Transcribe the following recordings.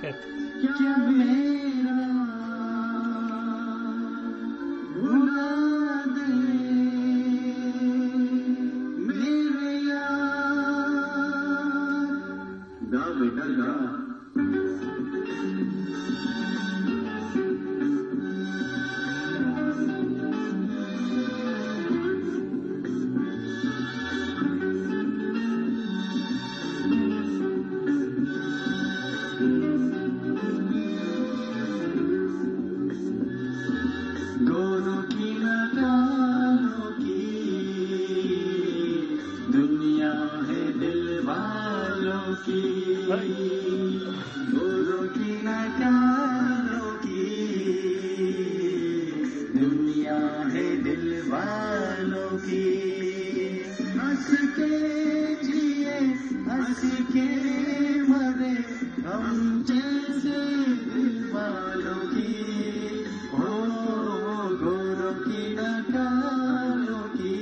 क्या मेरा भुला दे मेरे यार। गा बेटा गा। गोरों की न कालों की दुनिया है दिल वालों की। गोरों की न कालों की दुनिया है दिल वालों की। हंस के जिए हंस के मरे हम जैसे दिल वालों की। गोरों की न कालों की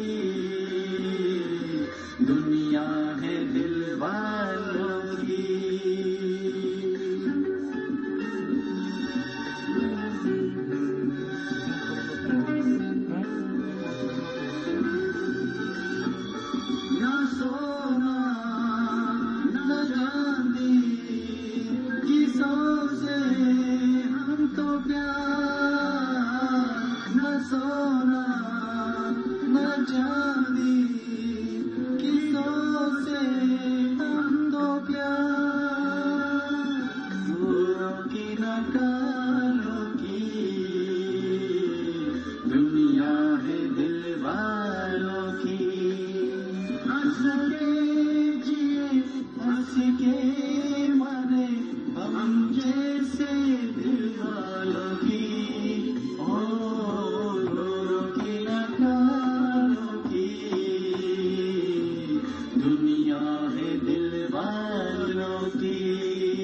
दुनिया है दिल वालों की। न सोना न चांदी किसों से हमको प्यार। न सोना न चांदी किसों से हमको प्यार। गोरों की न कालों की दुनिया है दिल वालों की। हंस के जिए हंस के मरे हम जैसे दिल वालों की। गोरों की न कालों की दुनिया है दिल वालों की।